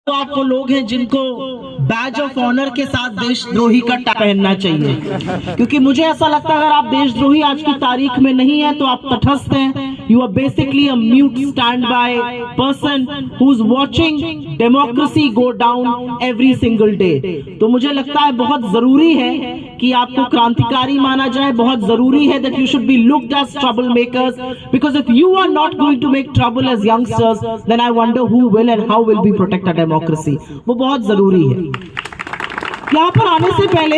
तो आप वो लोग हैं जिनको बैज ऑफ ऑनर के साथ देशद्रोही का टैग पहनना चाहिए, क्योंकि मुझे ऐसा लगता है अगर आप देशद्रोही आज की तारीख में नहीं है तो आप तटस्थ हैं। You are basically a mute stand by person who is watching democracy go down every single day. तो मुझे लगता है बहुत जरूरी है कि आपको क्रांतिकारी माना जाए, बहुत जरूरी है that you should be looked as trouble makers, because if you are not going to make trouble as youngsters then I wonder who will and how will be protect a democracy. वो बहुत जरूरी है। यहाँ पर आने से पहले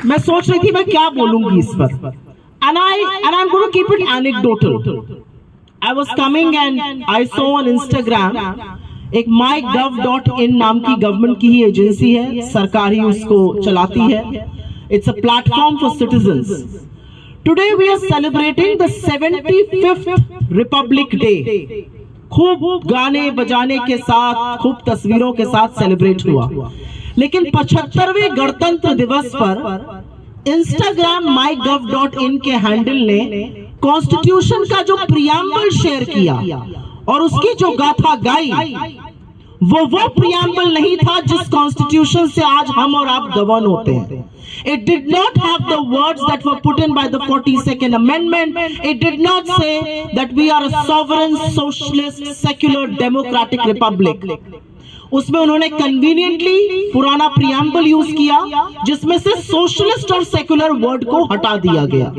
मैं सोच रही थी मैं क्या बोलूंगी इस पर, and I'm going to keep it anecdotal. I was coming and I saw on Instagram एक mygov.in नाम की गवर्नमेंट की ही एजेंसी है, सरकार ही उसको चलाती है। It's a platform for citizens. Today we are celebrating the 75th Republic Day. खूब गाने बजाने के साथ, खूब तस्वीरों के साथ सेलिब्रेट हुआ, लेकिन 75वें गणतंत्र दिवस पर इंस्टाग्राम mygov.in के हैंडल ने कॉन्स्टिट्यूशन का जो प्रियम्बल शेयर किया और उसकी जो गाथा गाई, वो प्रियम्बल नहीं था जिस कॉन्स्टिट्यूशन से आज हम और आप गवर्न होते हैं। It did not have the words that were put in by the 42nd Amendment. It did not say that we are a sovereign, socialist, secular, democratic republic. उसमें उन्होंने कन्वीनियंटली पुराना प्रियम्बल यूज किया जिसमें से socialist और secular word को हटा दिया गया।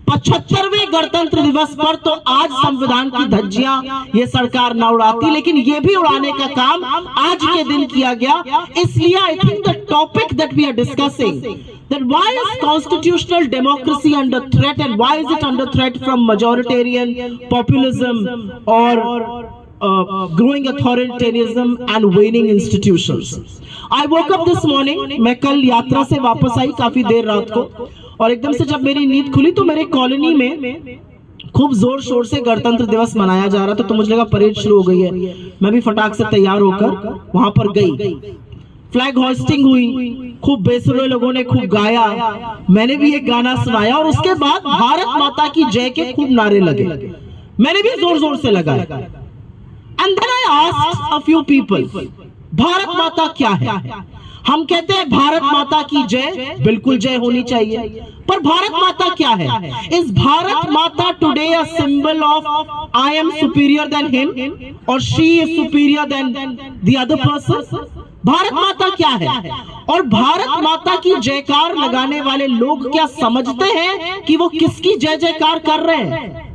75वें गणतंत्र दिवस पर तो आज संविधान की धज्जियां ये सरकार न उड़ाती, लेकिन ये भी उड़ाने का काम आज के दिन किया गया। इसलिए I think the topic that we are discussing, that why is constitutional democracy under threat and why is it under threat from majoritarian populism or growing authoritarianism and waning institutions. I woke up this morning, मैं कल यात्रा से वापस आई काफी देर रात को, और एकदम से जब मेरी नींद खुली तो मेरे कॉलोनी में खूब जोर शोर से गणतंत्र दिवस मनाया जा रहा था। तो मुझे लगा परेड शुरू हो गई है, मैं भी फटाक से तैयार होकर वहां पर गई। फ्लैग होस्टिंग हुई, खूब बेसुरे लोगों ने खूब गाया, मैंने भी एक गाना सुनाया और उसके बाद भारत माता की जय के खूब नारे लगे, मैंने भी जोर जोर से लगाया। And then I asked a few people, Bharat माता क्या है? हम कहते हैं भारत माता की जय, बिल्कुल जय होनी चाहिए, पर भारत माता क्या है? Is भारत माता today a symbol of I am superior than him or she is superior than the other person? Bharat माता क्या है? और भारत माता की जयकार लगाने वाले लोग क्या समझते हैं कि वो किसकी जय जयकार कर रहे हैं?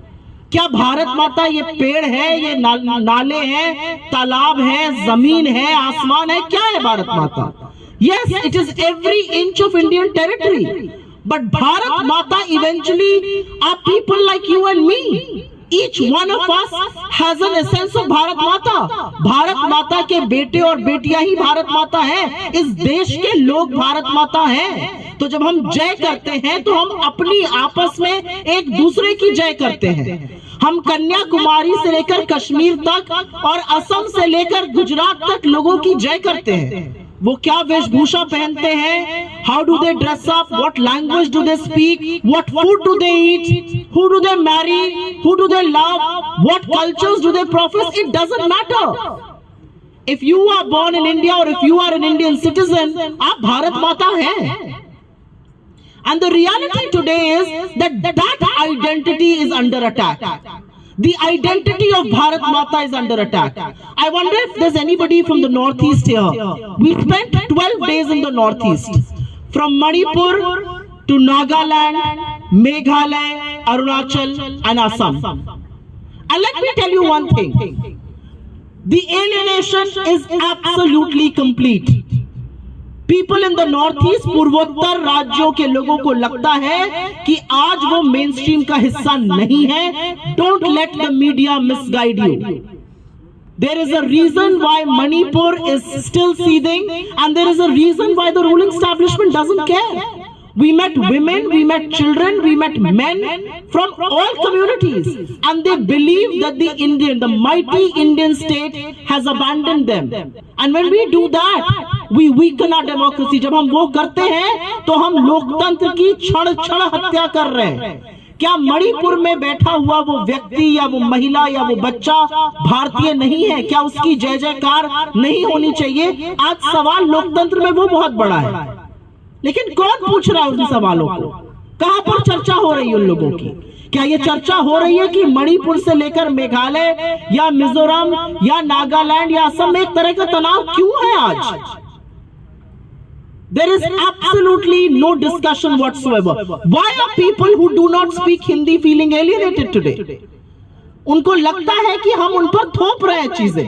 क्या भारत माता ये पेड़ है, ये नाले हैं, तालाब है, जमीन है, आसमान है? क्या है भारत माता? Yes, it is every inch of Indian territory. But Bharat Mata eventually are people like you and me. Each one of us has an essence of Bharat Mata. Bharat माता के बेटे और बेटियां ही भारत माता हैं। इस देश के लोग भारत माता हैं। तो जब हम जय करते हैं तो हम अपनी आपस में एक दूसरे की जय करते हैं। हम कन्याकुमारी से लेकर कश्मीर तक और असम से लेकर गुजरात तक लोगों की जय करते हैं। वो क्या वेशभूषा पहनते हैं, how do they dress up, what language do they speak, what food do they eat, who do they marry, who do they love, what cultures do they profess, it doesn't matter. If you are born in India और if you are an Indian citizen, आप भारत माता हैं। And the reality today is that identity is under attack. The identity of Bharat Mata is under attack. I wonder if there's anybody from the Northeast here. We spent 12 days in the Northeast, from Manipur to Nagaland, Meghalaya, Arunachal and Assam. And let me tell you one thing. The alienation is absolutely complete. People in the Northeast, पूर्वोत्तर राज्यों के लोगों को लगता है कि आज वो मेन स्ट्रीम का हिस्सा नहीं है। Don't let the media misguide you. There is a reason why Manipur is still seething, and there is a reason why the ruling establishment doesn't care. We met women, we met children, we met men from all communities, and they believe that the mighty Indian state has abandoned them. And when we do that, we weaken our democracy. जब हम वो करते हैं तो हम लोकतंत्र की क्षण क्षण हत्या कर रहे हैं। क्या मणिपुर में बैठा हुआ वो व्यक्ति या वो महिला या वो बच्चा भारतीय नहीं है? क्या उसकी जय जयकार नहीं होनी चाहिए? आज सवाल लोकतंत्र में वो बहुत बड़ा है, लेकिन कौन पूछ रहा है उन सवालों को? कहां पर चर्चा हो रही है उन लोगों की? क्या ये चर्चा हो रही है कि मणिपुर से लेकर मेघालय या मिजोरम या नागालैंड या असम में एक तरह का तनाव क्यों है आज? There is absolutely no discussion whatsoever. Why are people who do not speak Hindi feeling alienated today? उनको लगता है कि हम उन पर थोप रहे हैं चीजें.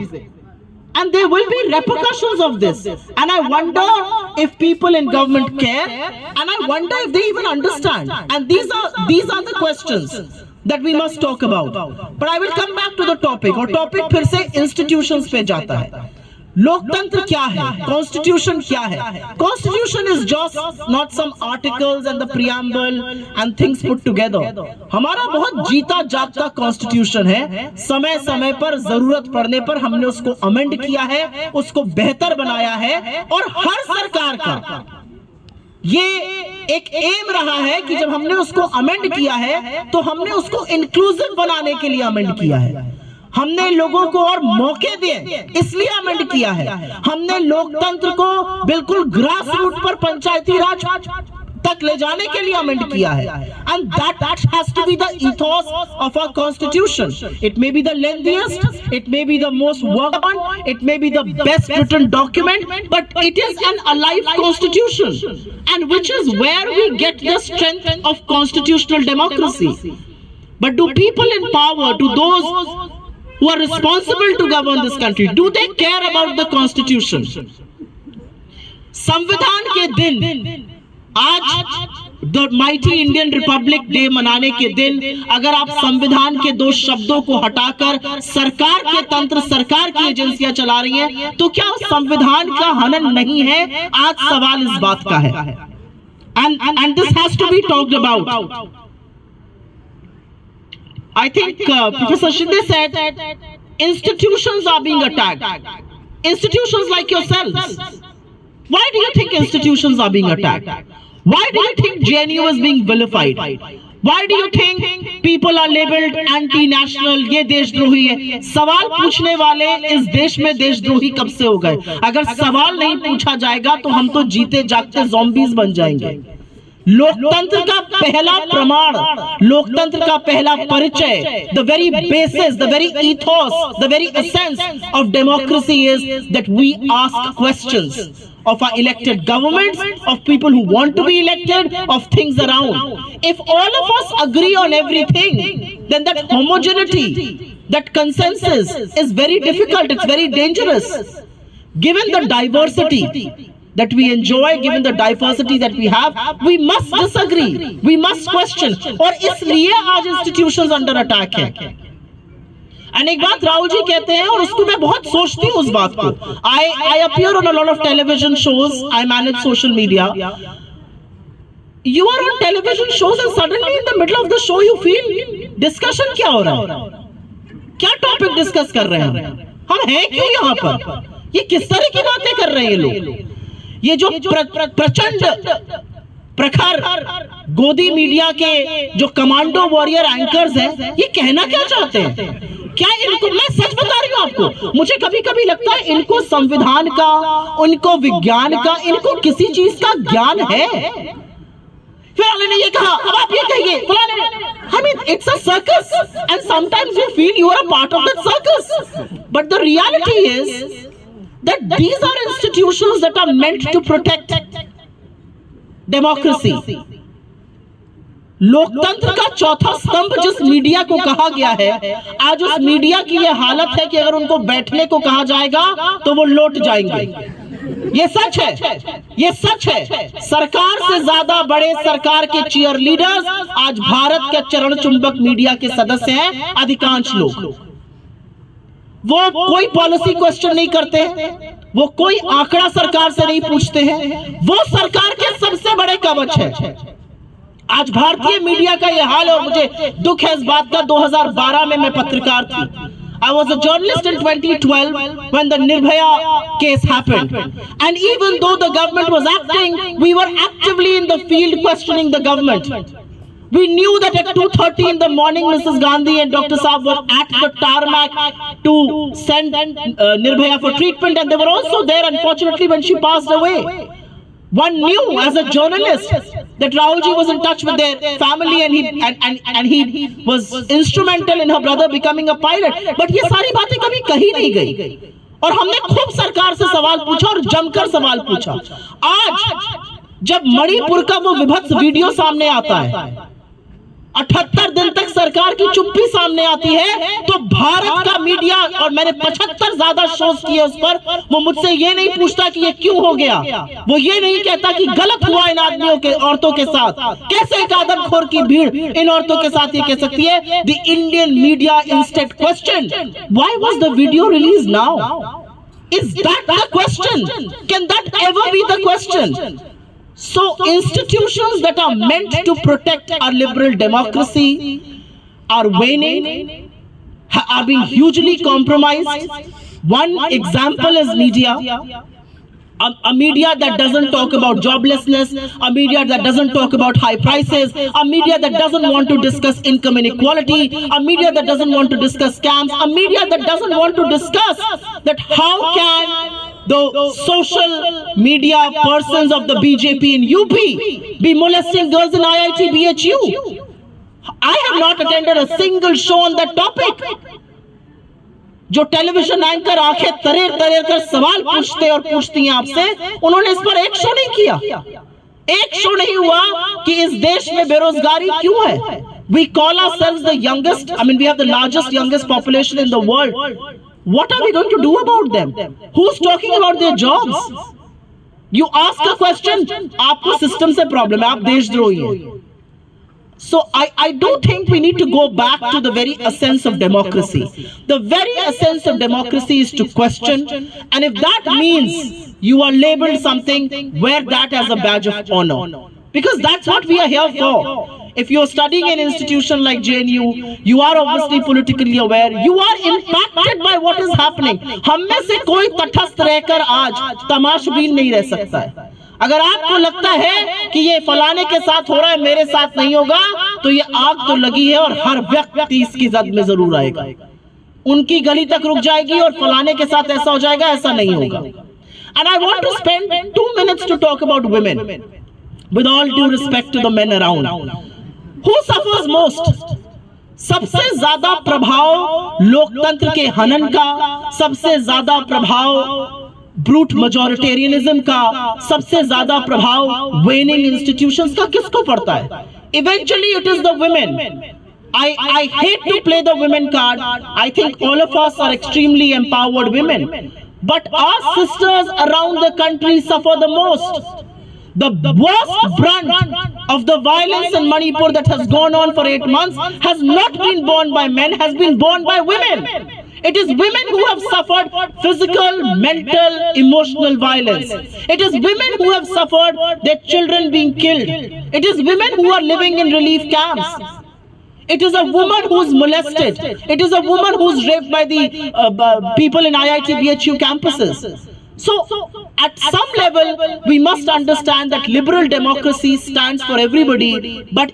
And there will be repercussions of this. And I wonder if people in government care, and I wonder if they even understand. And these are the questions that we must talk about. But I will come back to the topic. और topic फिर से institutions पे जाता है. लोकतंत्र क्या है? Constitution क्या है? Constitution is just not some articles and the preamble and things put together. हमारा बहुत जीता जागता कॉन्स्टिट्यूशन है. समय समय पर जरूरत पड़ने पर हमने उसको अमेंड किया है, उसको बेहतर बनाया है. और हर सरकार का ये एक एम रहा है कि जब हमने उसको अमेंड किया है तो हमने उसको इंक्लूसिव बनाने के लिए अमेंड किया है. हमने लोगों को और मौके दिए इसलिए अमेंड किया है. हमने लोकतंत्र को बिल्कुल ग्रास रूट पर पंचायती राज तक ले जाने के लिए अमेंड किया है. And that has to be the ethos of our constitution. It may be the lengthiest, it may be the most worked on, it may be the best written document, but it is an alive constitution, and which is where we get the strength of constitutional democracy. But do people in power, do those who are responsible to govern this country, do they care about the constitution? संविधान के दिन, आज the mighty Indian Republic day मनाने के दिन, अगर आप संविधान के दो शब्दों को हटाकर सरकार के तंत्र, सरकार की एजेंसियां चला रही हैं, तो क्या संविधान का हनन नहीं है? आज सवाल इस बात का है. And this has to be talked about. I think Professor Shinde said institutions are being attacked. Institutions like yourselves. Why do you think institutions are being attacked? Why do you think JNU is being vilified? Why do you think people are labeled anti-national? ये देशद्रोही है. सवाल पूछने वाले इस देश में देशद्रोही कब से हो गए? अगर सवाल नहीं पूछा जाएगा तो हम तो जीते जागते ज़ॉम्बीज बन जाएंगे. लोकतंत्र का पहला प्रमाण, लोकतंत्र का पहला परिचय, the very basis, the very ethos, the very essence of democracy is that we ask questions of our elected governments, of people who want to be elected, of things around. If all of us agree on everything, then that homogeneity, that consensus is very difficult, it's very dangerous. Given the diversity that we enjoy, given the diversity that we have, we must disagree, we must question. और इसलिए आज institutions under attack है. And एक बात राहुल जी कहते हैं और उसको मैं बहुत सोचती हूँ उस बात को. I appear on a lot of television shows, I manage social media. You are on television shows and suddenly in the middle of the show you feel discussion क्या हो रहा है? क्या टॉपिक डिस्कस कर रहे हैं? हम हैं क्यों यहाँ पर? ये किस तरह की बातें कर रहे हैं ये लोग? ये जो प्रचंड प्रखर गोदी मीडिया के जो कमांडो वॉरियर एंकर्स हैं, ये कहना क्या चाहते हैं? क्या इनको, मैं सच बता रही हूँ आपको, मुझे कभी कभी लगता है इनको संविधान का, उनको विज्ञान का, इनको किसी चीज का ज्ञान है. फलाने ने ये कहा, अब आप ये कहिए, फलाने ने. I mean, it's a circus, and sometimes you feel you are a part of that circus. But the reality is that these are institutions that are meant to protect democracy. लोकतंत्र का चौथा स्तंभ जिस मीडिया को कहा गया है, आज उस मीडिया की यह हालत है कि अगर उनको बैठने को कहा जाएगा तो वो लौट जाएंगे. ये सच है, ये सच है. सरकार से ज्यादा बड़े सरकार के चीयर लीडर्स आज भारत के चरण चुंबक मीडिया के सदस्य हैं. अधिकांश लोग वो कोई पॉलिसी क्वेश्चन नहीं करते हैं, वो कोई आंकड़ा सरकार से नहीं पूछते हैं. वो सरकार के सबसे बड़े कवच है. आज भारतीय मीडिया का यह हाल है और मुझे दुख है इस बात का. 2012 में मैं पत्रकार थी. I was a journalist in 2012 when the Nirbhaya case happened, and even though the government was acting, we were actively in the field questioning the government. We knew that at 2:30 in the morning, Mrs. Gandhi and Dr. Saab were at the tarmac to send Nirbhaya for treatment, and they were also there, unfortunately, when she passed away. One knew as a journalist that Rahulji was in touch with their family, and he was instrumental in her brother becoming a pilot. But ये सारी बातें कभी कही नहीं गई, और हमने खूब सरकार से सवाल पूछा और जमकर सवाल पूछा। आज जब मणिपुर का वो विभत्स वीडियो सामने आता है, 78 दिन तक सरकार की चुप्पी सामने आती है, तो भारत का मीडिया, और मैंने 75 ज्यादा शोज किए उस पर, वो मुझसे ये नहीं पूछता कि ये क्यों हो गया, वो ये नहीं कहता कि गलत हुआ इन आदमियों के, औरतों के साथ, कैसे एक आदमखोर की भीड़ इन औरतों के साथ ये कह सकती है। The Indian media instead question, why was the video release now? Is that the question? Can that ever be the question? So institutions that are meant to protect our liberal democracy are waning, are being hugely compromised. One example is media. A media that doesn't talk about joblessness, a media that doesn't talk about high prices, a media that doesn't want to discuss income inequality, a media that doesn't want to discuss scams, a media that doesn't want to discuss that how can the social media persons of the BJP in UP be molesting girls in IIT BHU. I have not attended a single show on that topic. जो television anchor आंखें तरेर तरेर कर सवाल पूछते और पूछती हैं आपसे, उन्होंने इस पर एक शो नहीं किया, एक शो नहीं हुआ कि इस देश में बेरोजगारी क्यों है। We call ourselves the youngest, I mean we have the largest youngest population in the world. What are we going to do about them? Who's talking about their jobs? You ask a question, आपको system से problem है, आप देशद्रोही हैं। So I do think we need to go back to the very essence of democracy. The very essence of democracy is to question, and if that means you are labeled something, wear that as a badge of honor, because that's what we are here for. If you are studying an institution like JNU, you are obviously politically aware. You are impacted by what is happening. हम में से कोई तटस्थ रहकर आज तमाशबीन नहीं रह सकता है। अगर आपको लगता है कि ये फलाने के साथ हो रहा है, मेरे साथ नहीं होगा, तो ये आग तो लगी है और हर व्यक्ति इसकी जद में जरूर आएगा, उनकी गली तक रुक जाएगी और फलाने के साथ ऐसा हो जाएगा, ऐसा नहीं होगा। And I want to spend 2 minutes to talk about women, with all due respect to the men around. Who suffers most? सबसे ज्यादा प्रभाव लोकतंत्र के हनन का, सबसे ज्यादा प्रभाव ब्रूट मजॉरिटेरियनिज्म का, सबसे ज्यादा प्रभाव वेनिंग इंस्टीट्यूशंस का किसको पड़ता है? Eventually it is the women. I hate to play the women card. I think all of us are extremely empowered women, but our sisters around the country suffer the most. The worst brunt of the violence in Manipur that has gone on for 8 months has not been borne by men, has been borne by women. It is women who have suffered physical, mental, emotional violence. It is women who have suffered their children being killed. It is women who are living in relief camps. It is a woman who is molested. It is a woman who is raped by the people in IIT BHU campuses. So, at some level, we must understand that liberal democracy stands for everybody, but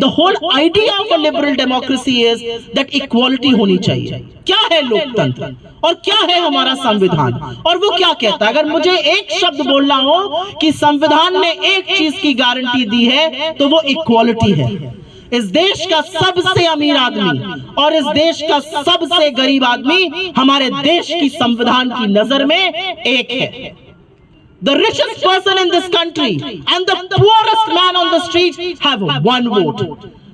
the whole idea of a liberal democracy is that equality होनी चाहिए। क्या है लोकतंत्र और क्या है हमारा संविधान, और वो क्या कहता है? अगर मुझे एक शब्द बोलना हो कि संविधान ने एक चीज की गारंटी दी है, तो वो इक्वालिटी है। इस देश का सबसे अमीर आदमी और इस देश का सबसे गरीब आदमी हमारे देश की संविधान की नजर में एक है। The richest person in this country and the poorest man on the street have one vote.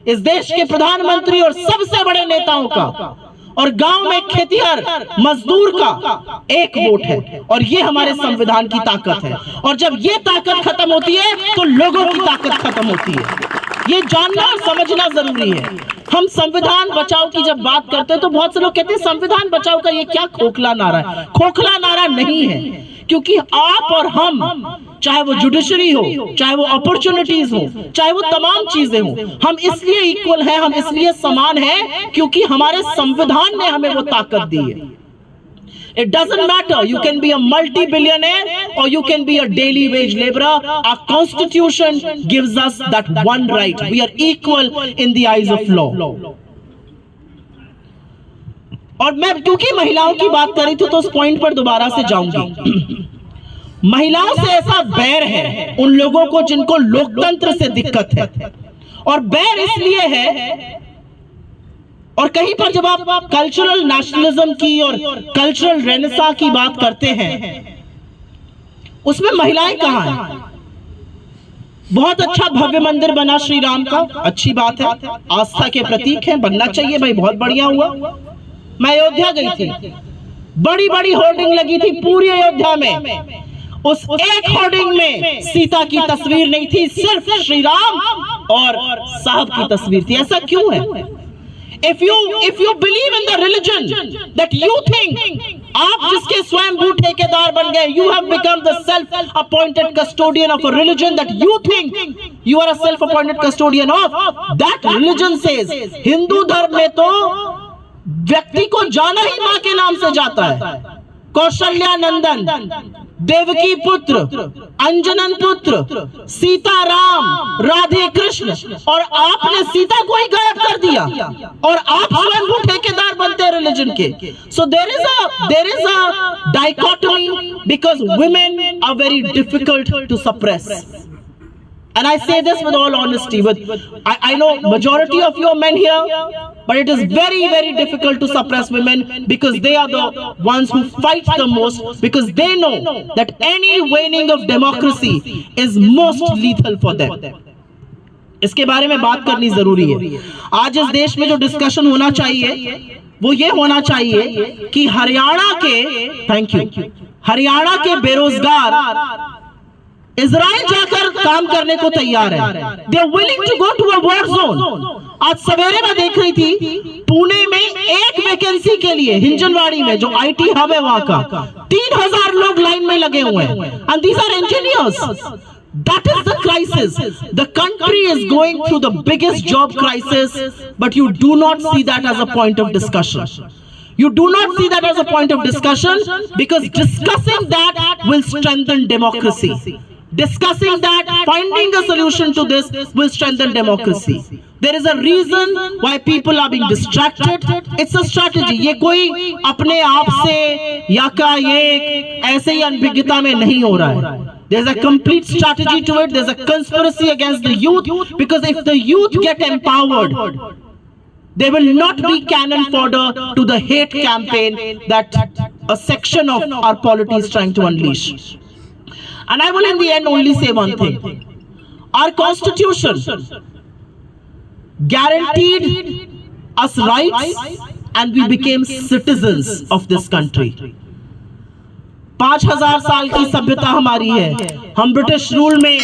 इस देश के प्रधानमंत्री और सबसे बड़े नेताओं का और गांव में खेतीहर मजदूर का एक वोट है, और ये हमारे संविधान की ताकत है। और जब ये ताकत खत्म होती है तो लोगों की ताकत खत्म होती है। ये जानना और समझना जरूरी है। हम संविधान बचाओ की जब बात करते हैं तो बहुत से लोग कहते हैं संविधान बचाओ का ये क्या खोखला नारा है। खोखला नारा नहीं है, क्योंकि आप और हम, चाहे वो जुडिशरी हो, चाहे वो अपॉर्चुनिटीज हो, चाहे वो तमाम चीजें हो, हम इसलिए इक्वल हैं, हम इसलिए समान हैं क्योंकि हमारे संविधान ने हमें वो ताकत दी है। It doesn't matter. You can be a multi-billionaire or you can be a daily wage laborer. Our constitution gives us that one right. We are equal in the eyes of law. और मैं क्योंकि महिलाओं की बात करी थी तो उस पॉइंट पर दोबारा से जाऊंगी। महिलाओं से ऐसा बैर है उन लोगों को जिनको लोकतंत्र से दिक्कत है, और बैर इसलिए है, और कहीं पर जब आप कल्चरल नेशनलिज्म की और कल्चरल रेनेसां की बात करते हैं, उसमें महिलाएं कहां हैं? बहुत अच्छा भव्य मंदिर बना श्री राम का, अच्छी बात है, आस्था के प्रतीक है, बनना चाहिए भाई, बहुत बढ़िया हुआ। मैं अयोध्या गई थी, बड़ी बड़ी होर्डिंग लगी थी पूरी अयोध्या में, उस एक होर्डिंग में सीता की तस्वीर नहीं थी, सिर्फ श्री राम और साहब की तस्वीर थी। ऐसा क्यों है? If you believe in the religion that you think आप जिसके स्वयंभू ठेकेदार बन गए, you have become the self-appointed custodian of a religion that you think you are a self-appointed custodian of, that religion says, Hindu धर्म में तो व्यक्ति को जाना ही मां के नाम से जाता है। कौशल्या नंदन, देवकी पुत्र, अंजनन पुत्र, सीताराम, राधे कृष्ण, और आपने सीता को ही गायब कर दिया और आप स्वयं ठेकेदार बनते हैं रिलीजन के। So there is a dichotomy because women are very difficult to suppress. And I say this with all honesty. I know majority of you are men here, but it is very, very difficult to suppress women because they are the ones who fight the most, because they know that any waning of democracy is most lethal for them. इसके बारे में बात करनी जरूरी है। आज इस देश में जो डिस्कशन होना चाहिए वो ये होना चाहिए कि हरियाणा के बेरोजगार इजराइल जाकर काम करने को तैयार है। They are willing to go to a war zone. आज सवेरे मैं देख रही थी पुणे में एक वैकेंसी के लिए, हिंजनवाड़ी में जो आईटी हब है वहां का, 3000 लोग लाइन में लगे हुए हैं, and these are engineers. That is the crisis. The country is going through the biggest job crisis, but you do not see that as a point of discussion. You do not see that as a point of discussion because discussing that will strengthen democracy. Discussing that, finding a solution to this will strengthen democracy. There is a reason why people are being distracted. It's a strategy. ये कोई अपने आप से या का ये ऐसे ही अनभिज्ञता में नहीं हो रहा है. There's a complete strategy to it. There's a conspiracy against the youth, because if the youth get empowered, there will not be cannon fodder to the hate campaign that a section of our polity is trying to unleash. And I will in the end only say one thing. Our constitution guaranteed us rights and we became citizens of this country. 5000 साल की सभ्यता हमारी है. हम British rule में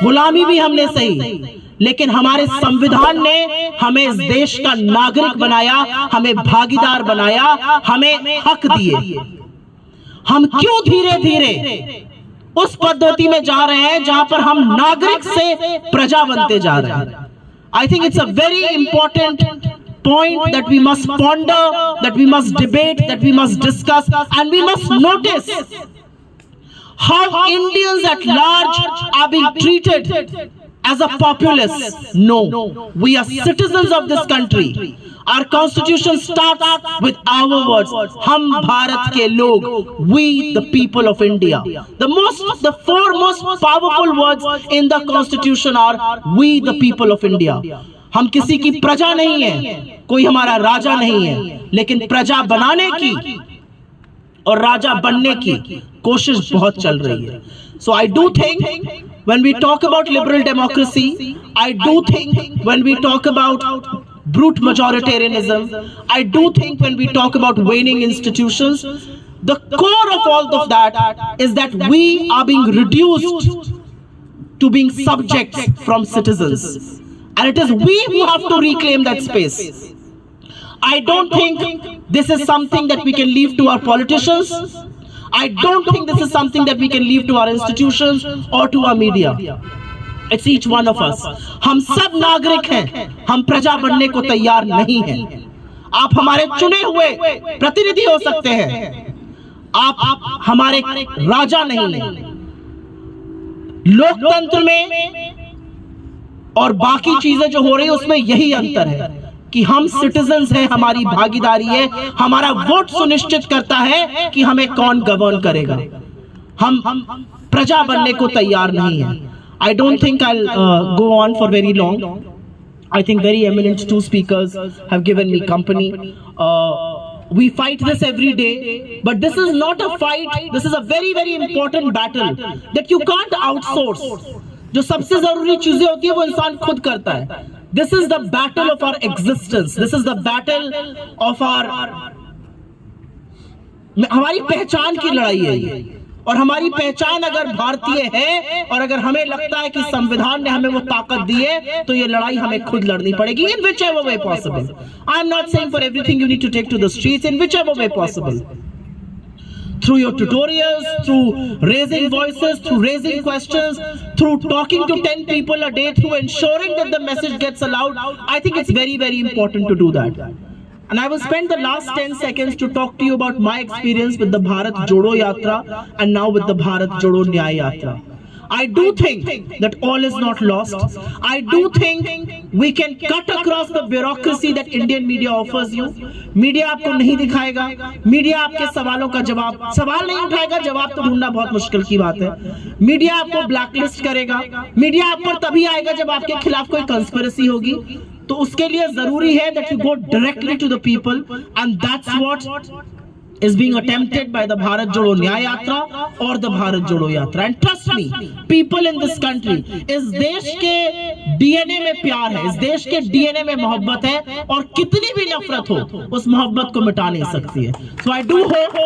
गुलामी भी हमने सही, लेकिन हमारे संविधान ने हमें इस देश का नागरिक बनाया, हमें भागीदार बनाया, हमें हक दिए. हम क्यों धीरे धीरे उस पद्धति में जा रहे हैं जहां पर हम नागरिक से प्रजा बनते जा रहे हैं? I think it's a very important point that we must ponder, that we must debate, that we must discuss, and we must notice how Indians at large are being treated as a populace. No, we are citizens of this country. Our constitution starts with our words. Hum Bharat ke log, we the people of India. The four most powerful words in the constitution are we the people of India. हम किसी की प्रजा नहीं है, कोई हमारा राजा नहीं है, लेकिन प्रजा बनाने की और राजा बनने की कोशिश बहुत चल रही है. So I do think when we talk about liberal democracy, I do think when we talk about brute majoritarianism, I do think when we talk about waning institutions, the core of all of that is that we are being reduced to being subjects from citizens. And it is we who have to reclaim that space. I don't think this is something that we can leave to our politicians. I don't think this is something that we can leave to our institutions or to our media. It's each one of us. हम सब नागरिक हैं, हम प्रजा बनने को तैयार नहीं हैं. आप हमारे चुने हुए प्रतिनिधि हो सकते हैं, आप हमारे राजा नहीं हैं। लोकतंत्र में और बाकी चीजें जो हो रही है उसमें यही अंतर है कि हम सिटीजन्स हैं, हमारी भागीदारी है, हमारा वोट सुनिश्चित करता है कि हमें कौन गवर्न करेगा। हम प्रजा बनने को तैयार नहीं है। I don't think I'll go on for very long. I think very eminent two speakers have given me company. We fight this every day, but this is not a fight. This is a very, very important battle that you can't outsource. जो सबसे जरूरी चीजें होती है वो इंसान खुद करता है। This is the battle of our existence. This is the battle of our हमारी पहचान की लड़ाई है ये। और हमारी पहचान अगर भारतीय है और अगर हमें लगता है कि संविधान ने हमें वो ताकत दी है तो ये लड़ाई हमें खुद लड़नी पड़ेगी, in whichever way possible. I am not saying for everything you need to take to the streets, in whichever way possible. Through your tutorials, through raising voices, through raising questions, through talking to 10 people a day, through ensuring that the message gets allowed, I think it's very, very important to do that. And I will spend the last 10 seconds to talk to you about my experience with the Bharat Jodo Yatra and now with the Bharat Jodo Nyay Yatra. I do think that all is not lost. I do think we can cut across the bureaucracy that Indian media offers you. Media आपको नहीं दिखाएगा, media आपके सवालों का सवाल नहीं उठाएगा, जवाब तो ढूंढना बहुत मुश्किल की बात है। मीडिया आपको ब्लैकलिस्ट करेगा, मीडिया आप पर तभी आएगा जब आपके खिलाफ कोई कंस्पिरेसी होगी। तो उसके लिए जरूरी है that you go directly to the people, and that's what is being attempted by the Bharat Jodo Nyay Yatra or the Bharat Jodo Yatra. And trust me, people in this country, इस देश के DNA में प्यार है, इस देश के DNA में मोहब्बत है, और कितनी भी नफरत हो उस मोहब्बत को मिटा नहीं सकती है। So I do hope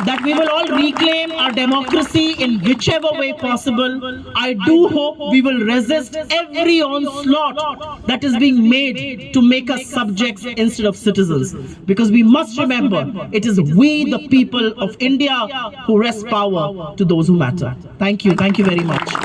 that we will all reclaim our democracy in whichever way possible. I do hope we will resist every onslaught that is being made to make us subjects instead of citizens. Because we must remember, it is we, the people of India, who wrest power to those who matter. Thank you. Thank you very much.